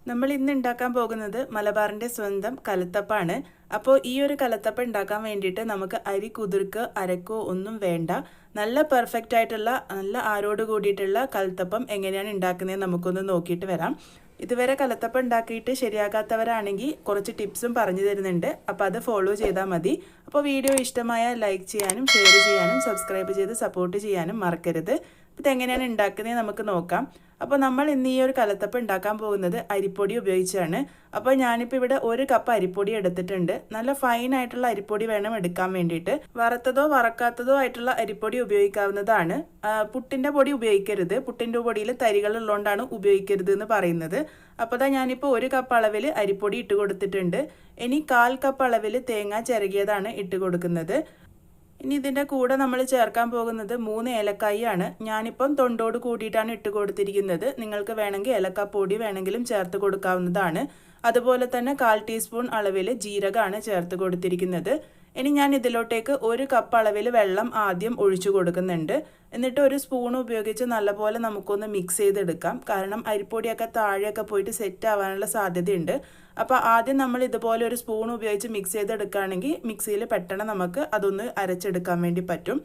നമ്മൾ ഇന്ന് ഉണ്ടാക്കാൻ പോകുന്നത് മലബാറിന്റെ സ്വന്തം കലത്തപ്പാണ്. അപ്പോൾ ഈ ഒരു കലത്തപ്പം ഉണ്ടാക്കാൻ വേണ്ടിയിട്ട് നമുക്ക് അരി കുതിർക്കോ അരക്കോ ഒന്നും വേണ്ട. നല്ല പെർഫെക്റ്റ് ആയിട്ടുള്ള നല്ല ആരോട് കൂടിയിട്ടുള്ള കലത്തപ്പം എങ്ങനെയാണ് ഉണ്ടാക്കുന്നത് നമുക്കൊന്ന് നോക്കിയിട്ട് വരാം. ഇതുവരെ കലത്തപ്പം ഉണ്ടാക്കിയിട്ട് ശരിയാകാത്തവരാണെങ്കിൽ കുറച്ച് ടിപ്സും പറഞ്ഞു തരുന്നുണ്ട്. അപ്പോൾ അത് ഫോളോ ചെയ്താൽ മതി. അപ്പോൾ വീഡിയോ ഇഷ്ടമായാൽ ലൈക്ക് ചെയ്യാനും ഷെയർ ചെയ്യാനും സബ്സ്ക്രൈബ് ചെയ്ത് സപ്പോർട്ട് ചെയ്യാനും മറക്കരുത്. ഇതെങ്ങനെയാണ് ഉണ്ടാക്കുന്നത് നമുക്ക് നോക്കാം. അപ്പോൾ നമ്മൾ ഇന്ന് ഈ ഒരു കലത്തപ്പം ഉണ്ടാക്കാൻ പോകുന്നത് അരിപ്പൊടി ഉപയോഗിച്ചാണ്. അപ്പോൾ ഞാനിപ്പോൾ ഇവിടെ 1 കപ്പ് അരിപ്പൊടി എടുത്തിട്ടുണ്ട്. നല്ല ഫൈൻ ആയിട്ടുള്ള അരിപ്പൊടി വേണം എടുക്കാൻ വേണ്ടിയിട്ട്. വറുത്തതോ വറക്കാത്തതോ ആയിട്ടുള്ള അരിപ്പൊടി ഉപയോഗിക്കാവുന്നതാണ്. പുട്ടിൻ്റെ പൊടി ഉപയോഗിക്കരുത്. പുട്ടിൻ്റെ പൊടിയിൽ തരികൾ ഉള്ളതുകൊണ്ടാണ് ഉപയോഗിക്കരുത് എന്ന് പറയുന്നത്. അപ്പോൾ ഞാനിപ്പോൾ 1 കപ്പ് അളവിൽ അരിപ്പൊടി ഇട്ട് കൊടുത്തിട്ടുണ്ട്. ഇനി 1/4 കപ്പ് അളവിൽ തേങ്ങ ചിരകിയതാണ് ഇട്ട് കൊടുക്കുന്നത്. ഇനി ഇതിൻ്റെ കൂടെ നമ്മൾ ചേർക്കാൻ പോകുന്നത് 3 ഏലക്കായാണ്. ഞാനിപ്പം തൊണ്ടോട് കൂടിയിട്ടാണ് ഇട്ട് കൊടുത്തിരിക്കുന്നത്. നിങ്ങൾക്ക് വേണമെങ്കിൽ ഏലക്കാപ്പൊടി വേണമെങ്കിലും ചേർത്ത് കൊടുക്കാവുന്നതാണ്. അതുപോലെ തന്നെ 1/4 ടീസ്പൂൺ അളവിൽ ജീരകമാണ് ചേർത്ത് കൊടുത്തിരിക്കുന്നത്. ഇനി ഞാൻ ഇതിലോട്ടേക്ക് 1 കപ്പ് അളവിൽ വെള്ളം ആദ്യം ഒഴിച്ചു കൊടുക്കുന്നുണ്ട്. എന്നിട്ട് ഒരു സ്പൂൺ ഉപയോഗിച്ച് നല്ലപോലെ നമുക്കൊന്ന് മിക്സ് ചെയ്തെടുക്കാം. കാരണം അരിപ്പൊടിയൊക്കെ താഴെയൊക്കെ പോയിട്ട് സെറ്റ് ആവാനുള്ള സാധ്യതയുണ്ട്. അപ്പോൾ ആദ്യം നമ്മൾ ഇതുപോലെ ഒരു സ്പൂൺ ഉപയോഗിച്ച് മിക്സ് ചെയ്തെടുക്കുകയാണെങ്കിൽ മിക്സിയിൽ പെട്ടെന്ന് നമുക്ക് അതൊന്ന് അരച്ചെടുക്കാൻ വേണ്ടി പറ്റും.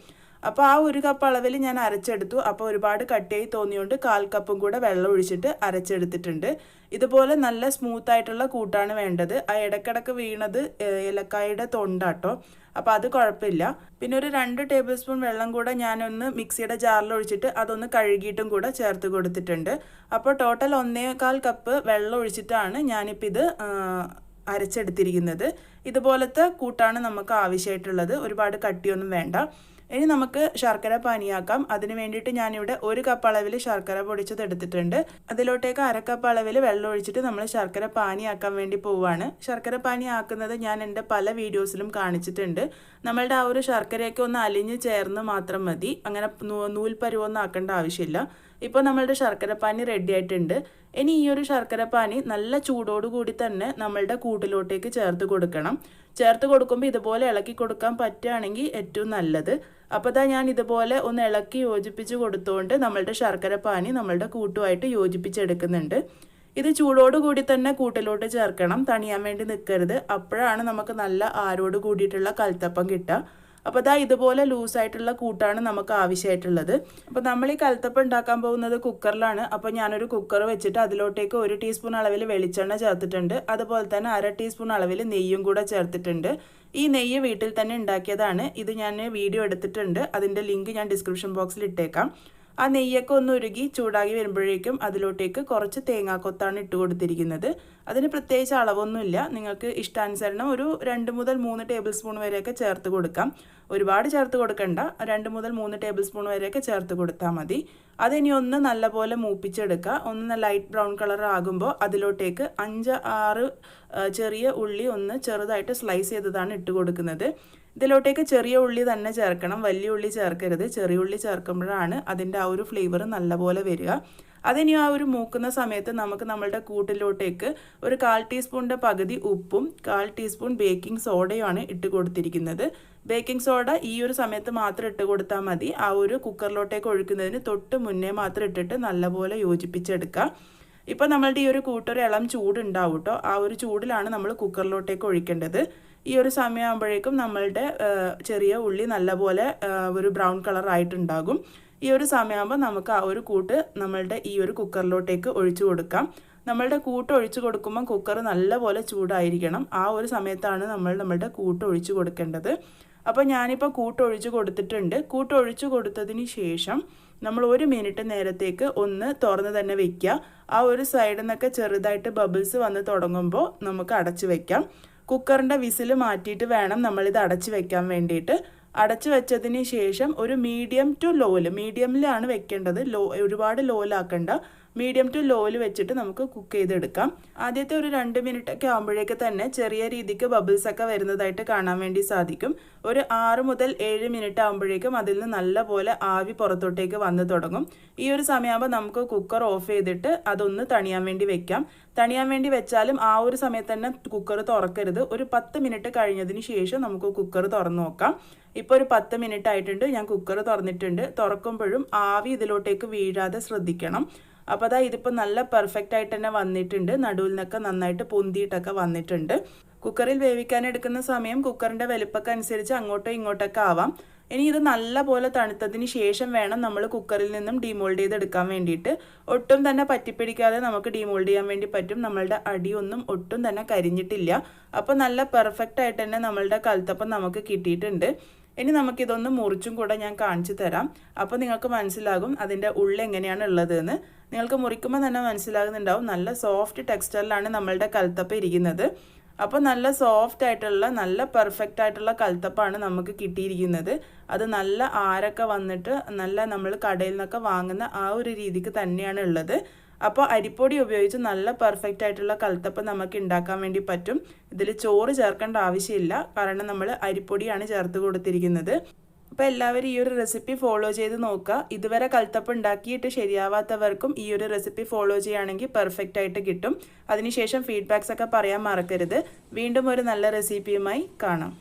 അപ്പോൾ ആ 1 കപ്പ് അളവിൽ ഞാൻ അരച്ചെടുത്തു. അപ്പോൾ ഒരുപാട് കട്ടിയായി തോന്നിയുകൊണ്ട് 1/4 കപ്പും കൂടെ വെള്ളം ഒഴിച്ചിട്ട് അരച്ചെടുത്തിട്ടുണ്ട്. ഇതുപോലെ നല്ല സ്മൂത്ത് ആയിട്ടുള്ള കൂട്ടാണ് വേണ്ടത്. ആ ഇടയ്ക്കിടയ്ക്ക് വീണത് ഏലക്കായുടെ തൊണ്ടാട്ടോ. അപ്പോൾ അത് കുഴപ്പമില്ല. പിന്നെ ഒരു 2 ടേബിൾ സ്പൂൺ വെള്ളം കൂടെ ഞാനൊന്ന് മിക്സിയുടെ ജാറിൽ ഒഴിച്ചിട്ട് അതൊന്ന് കഴുകിയിട്ടും കൂടെ ചേർത്ത് കൊടുത്തിട്ടുണ്ട്. അപ്പോൾ ടോട്ടൽ 1/4 കപ്പ് വെള്ളം ഒഴിച്ചിട്ടാണ് ഞാനിപ്പോൾ ഇത് അരച്ചെടുത്തിരിക്കുന്നത്. ഇതുപോലത്തെ കൂട്ടാണ് നമുക്ക് ആവശ്യമായിട്ടുള്ളത്. ഒരുപാട് കട്ടിയൊന്നും വേണ്ട. ഇനി നമുക്ക് ശർക്കര പാനിയാക്കാം. അതിന് വേണ്ടിയിട്ട് ഞാനിവിടെ 1 കപ്പ് അളവിൽ ശർക്കര പൊടിച്ചത് എടുത്തിട്ടുണ്ട്. അതിലോട്ടേക്ക് 1/2 കപ്പ് അളവിൽ വെള്ളം ഒഴിച്ചിട്ട് നമ്മൾ ശർക്കര പാനിയാക്കാൻ വേണ്ടി പോവുകയാണ്. ശർക്കര പാനി ആക്കുന്നത് ഞാൻ എൻ്റെ പല വീഡിയോസിലും കാണിച്ചിട്ടുണ്ട്. നമ്മളുടെ ആ ഒരു ശർക്കരയൊക്കെ ഒന്ന് അലിഞ്ഞ് ചേർന്ന് മാത്രം മതി. അങ്ങനെ നൂൽ പരുവൊന്നും ആക്കേണ്ട ആവശ്യമില്ല. ഇപ്പോൾ നമ്മളുടെ ശർക്കരപ്പാനി റെഡി ആയിട്ടുണ്ട്. ഇനി ഈ ഒരു ശർക്കരപ്പാനി നല്ല ചൂടോടുകൂടി തന്നെ നമ്മളുടെ കൂട്ടിലോട്ടേക്ക് ചേർത്ത് കൊടുക്കണം. ചേർത്ത് കൊടുക്കുമ്പോൾ ഇതുപോലെ ഇളക്കി കൊടുക്കാൻ പറ്റുകയാണെങ്കിൽ ഏറ്റവും നല്ലത്. അപ്പോൾ ഞാൻ ഇതുപോലെ ഒന്ന് ഇളക്കി യോജിപ്പിച്ച് കൊടുത്തുകൊണ്ട് നമ്മളുടെ ശർക്കരപ്പാനി നമ്മളുടെ കൂട്ടുമായിട്ട് യോജിപ്പിച്ചെടുക്കുന്നുണ്ട്. ഇത് ചൂടോടുകൂടി തന്നെ കൂട്ടിലോട്ട് ചേർക്കണം. തണിയാൻ വേണ്ടി നിൽക്കരുത്. അപ്പോഴാണ് നമുക്ക് നല്ല ആരോട് കൂടിയിട്ടുള്ള കലത്തപ്പം കിട്ടുക. അപ്പോൾ ഇതുപോലെ ലൂസായിട്ടുള്ള കൂട്ടാണ് നമുക്ക് ആവശ്യമായിട്ടുള്ളത്. അപ്പോൾ നമ്മൾ ഈ കലത്തപ്പം ഉണ്ടാക്കാൻ പോകുന്നത് കുക്കറിലാണ്. അപ്പോൾ ഞാനൊരു കുക്കർ വെച്ചിട്ട് അതിലോട്ടേക്ക് 1 ടീസ്പൂൺ അളവിൽ വെളിച്ചെണ്ണ ചേർത്തിട്ടുണ്ട്. അതുപോലെ തന്നെ 1/2 ടീസ്പൂൺ അളവിൽ നെയ്യും കൂടെ ചേർത്തിട്ടുണ്ട്. ഈ നെയ്യ് വീട്ടിൽ തന്നെ ഉണ്ടാക്കിയതാണ്. ഇത് ഞാൻ വീഡിയോ എടുത്തിട്ടുണ്ട്. അതിൻ്റെ ലിങ്ക് ഞാൻ ഡിസ്ക്രിപ്ഷൻ ബോക്സിൽ ഇട്ടേക്കാം. ആ നെയ്യൊക്കെ ഒന്ന് ഉരുകി ചൂടാക്കി വരുമ്പോഴേക്കും അതിലോട്ടേക്ക് കുറച്ച് തേങ്ങാക്കൊത്താണ് ഇട്ട് കൊടുത്തിരിക്കുന്നത്. അതിന് പ്രത്യേകിച്ച് അളവൊന്നുമില്ല. നിങ്ങൾക്ക് ഇഷ്ടാനുസരണം ഒരു 2 മുതൽ 3 ടേബിൾ സ്പൂൺ വരെയൊക്കെ ചേർത്ത് കൊടുക്കാം. ഒരുപാട് ചേർത്ത് കൊടുക്കണ്ട. 2 മുതൽ 3 ടേബിൾ സ്പൂൺ വരെയൊക്കെ ചേർത്ത് കൊടുത്താൽ മതി. അതിനി ഒന്ന് നല്ലപോലെ മൂപ്പിച്ചെടുക്കുക. ഒന്ന് ലൈറ്റ് ബ്രൗൺ കളർ ആകുമ്പോൾ അതിലോട്ടേക്ക് 5-6 ചെറിയ ഉള്ളി ഒന്ന് ചെറുതായിട്ട് സ്ലൈസ് ചെയ്തതാണ് ഇട്ട് കൊടുക്കുന്നത്. ഇതിലോട്ടേക്ക് ചെറിയ ഉള്ളി തന്നെ ചേർക്കണം. വലിയ ഉള്ളി ചേർക്കരുത്. ചെറിയ ഉള്ളി ചേർക്കുമ്പോഴാണ് അതിൻ്റെ ആ ഒരു ഫ്ലേവർ നല്ലപോലെ വരിക. അതിനി ആ ഒരു മൂക്കുന്ന സമയത്ത് നമുക്ക് നമ്മളുടെ കൂട്ടിലോട്ടേക്ക് ഒരു 1/4 ടീസ്പൂണിൻ്റെ പകുതി ഉപ്പും 1/4 ടീസ്പൂൺ ബേക്കിംഗ് സോഡയുമാണ് ഇട്ട് കൊടുത്തിരിക്കുന്നത്. ബേക്കിംഗ് സോഡ ഈ ഒരു സമയത്ത് മാത്രം ഇട്ട് കൊടുത്താൽ മതി. ആ ഒരു കുക്കറിലോട്ടേക്ക് ഒഴിക്കുന്നതിന് തൊട്ട് മുന്നേ മാത്രം ഇട്ടിട്ട് നല്ലപോലെ യോജിപ്പിച്ചെടുക്കുക. ഇപ്പോൾ നമ്മളുടെ ഈ ഒരു കൂട്ടൊരു ഇളം ചൂടുണ്ടാവും കേട്ടോ. ആ ഒരു ചൂടിലാണ് നമ്മൾ കുക്കറിലോട്ടേക്ക് ഒഴിക്കേണ്ടത്. ഈ ഒരു സമയമാകുമ്പോഴേക്കും നമ്മളുടെ ചെറിയ ഉള്ളി നല്ലപോലെ ഒരു ബ്രൗൺ കളർ ആയിട്ടുണ്ടാകും. ഈ ഒരു സമയമാകുമ്പോൾ നമുക്ക് ആ ഒരു കൂട്ട് നമ്മളുടെ ഈ ഒരു കുക്കറിലോട്ടേക്ക് ഒഴിച്ചു കൊടുക്കാം. നമ്മളുടെ കൂട്ട് ഒഴിച്ചു കൊടുക്കുമ്പോൾ കുക്കർ നല്ലപോലെ ചൂടായിരിക്കണം. ആ ഒരു സമയത്താണ് നമ്മളുടെ കൂട്ട് ഒഴിച്ചു കൊടുക്കേണ്ടത്. അപ്പോൾ ഞാനിപ്പോൾ കൂട്ട് ഒഴിച്ചു കൊടുത്തിട്ടുണ്ട്. കൂട്ട് ഒഴിച്ചു കൊടുത്തതിന് ശേഷം നമ്മൾ 1 മിനിറ്റ് നേരത്തേക്ക് ഒന്ന് തുറന്ന് തന്നെ വെക്കുക. ആ ഒരു സൈഡിൽ നിന്നൊക്കെ ചെറുതായിട്ട് ബബിൾസ് വന്ന് തുടങ്ങുമ്പോൾ നമുക്ക് അടച്ചു വെക്കാം. കുക്കറിൻ്റെ വിസിൽ മാറ്റിയിട്ട് വേണം നമ്മളിത് അടച്ചു വെക്കാൻ വേണ്ടിയിട്ട്. അടച്ചു വെച്ചതിന് ശേഷം ഒരു മീഡിയം ടു ലോയിൽ, മീഡിയമിലാണ് വെക്കേണ്ടത്. ഒരുപാട് ലോയിലാക്കണ്ട. മീഡിയം ടു ലോയിൽ വെച്ചിട്ട് നമുക്ക് കുക്ക് ചെയ്തെടുക്കാം. ആദ്യത്തെ ഒരു 2 മിനിറ്റൊക്കെ ആകുമ്പോഴേക്ക് തന്നെ ചെറിയ രീതിക്ക് ബബിൾസ് ഒക്കെ വരുന്നതായിട്ട് കാണാൻ വേണ്ടി സാധിക്കും. ഒരു 6 മുതൽ 7 മിനിറ്റ് ആകുമ്പോഴേക്കും അതിൽ നിന്ന് നല്ലപോലെ ആവി പുറത്തോട്ടേക്ക് വന്ന് തുടങ്ങും. ഈ ഒരു സമയമാകുമ്പോൾ നമുക്ക് കുക്കർ ഓഫ് ചെയ്തിട്ട് അതൊന്ന് തണിയാൻ വേണ്ടി വെക്കാം. തണിയാൻ വേണ്ടി വെച്ചാലും ആ ഒരു സമയത്ത് തന്നെ കുക്കർ തുറക്കരുത്. ഒരു 10 മിനിറ്റ് കഴിഞ്ഞതിന് ശേഷം നമുക്ക് കുക്കർ തുറന്ന് നോക്കാം. ഇപ്പോൾ ഒരു 10 മിനിറ്റ് ആയിട്ടുണ്ട്. ഞാൻ കുക്കർ തുറന്നിട്ടുണ്ട്. തുറക്കുമ്പോഴും ആവി ഇതിലോട്ടേക്ക് വീഴാതെ ശ്രദ്ധിക്കണം. അപ്പോൾ അതാ ഇതിപ്പോൾ നല്ല പെർഫെക്റ്റ് ആയിട്ട് തന്നെ വന്നിട്ടുണ്ട്. നടുവിൽ നിന്നൊക്കെ നന്നായിട്ട് പൊന്തിയിട്ടൊക്കെ വന്നിട്ടുണ്ട്. കുക്കറിൽ വേവിക്കാൻ എടുക്കുന്ന സമയം കുക്കറിൻ്റെ വലിപ്പമൊക്കെ അനുസരിച്ച് അങ്ങോട്ടോ ഇങ്ങോട്ടൊക്കെ ആവാം. ഇനി ഇത് നല്ല പോലെ തണുത്തതിന് ശേഷം വേണം നമ്മൾ കുക്കറിൽ നിന്നും ഡീമോൾഡ് ചെയ്തെടുക്കാൻ വേണ്ടിയിട്ട്. ഒട്ടും തന്നെ പറ്റിപ്പിടിക്കാതെ നമുക്ക് ഡീമോൾഡ് ചെയ്യാൻ വേണ്ടി പറ്റും. നമ്മളുടെ അടിയൊന്നും ഒട്ടും തന്നെ കരിഞ്ഞിട്ടില്ല. അപ്പോൾ നല്ല പെർഫെക്റ്റ് ആയിട്ട് തന്നെ നമ്മളുടെ കലത്തപ്പം നമുക്ക് കിട്ടിയിട്ടുണ്ട്. ഇനി നമുക്കിതൊന്ന് മുറിച്ചും കൂടെ ഞാൻ കാണിച്ചു തരാം. അപ്പോൾ നിങ്ങൾക്ക് മനസ്സിലാകും അതിൻ്റെ ഉള്ളിൽ എങ്ങനെയാണ് ഉള്ളതെന്ന്. നിങ്ങൾക്ക് മുറിക്കുമ്പോൾ തന്നെ മനസ്സിലാകുന്നുണ്ടാവും. നല്ല സോഫ്റ്റ് ടെക്സ്ചറിലാണ് നമ്മളുടെ കലത്തപ്പം ഇരിക്കുന്നത്. അപ്പോൾ നല്ല സോഫ്റ്റ് ആയിട്ടുള്ള നല്ല പെർഫെക്റ്റ് ആയിട്ടുള്ള കലത്തപ്പമാണ് നമുക്ക് കിട്ടിയിരിക്കുന്നത്. അത് നല്ല ആരൊക്കെ വന്നിട്ട് നല്ല നമ്മൾ കടയിൽ നിന്നൊക്കെ വാങ്ങുന്ന ആ ഒരു രീതിക്ക് തന്നെയാണ് ഉള്ളത്. അപ്പോൾ അരിപ്പൊടി ഉപയോഗിച്ച് നല്ല പെർഫെക്റ്റ് ആയിട്ടുള്ള കലത്തപ്പം നമുക്ക് ഉണ്ടാക്കാൻ വേണ്ടി പറ്റും. ഇതിൽ ചോറ് ചേർക്കേണ്ട ആവശ്യമില്ല, കാരണം നമ്മൾ അരിപ്പൊടിയാണ് ചേർത്ത് കൊടുത്തിരിക്കുന്നത്. അപ്പോൾ എല്ലാവരും ഈ ഒരു റെസിപ്പി ഫോളോ ചെയ്ത് നോക്കുക. ഇതുവരെ കലത്തപ്പം ഉണ്ടാക്കിയിട്ട് ശരിയാവാത്തവർക്കും ഈ ഒരു റെസിപ്പി ഫോളോ ചെയ്യുകയാണെങ്കിൽ പെർഫെക്റ്റ് ആയിട്ട് കിട്ടും. അതിനുശേഷം ഫീഡ്ബാക്സ് ഒക്കെ പറയാൻ മറക്കരുത്. വീണ്ടും ഒരു നല്ല റെസിപ്പിയുമായി കാണാം.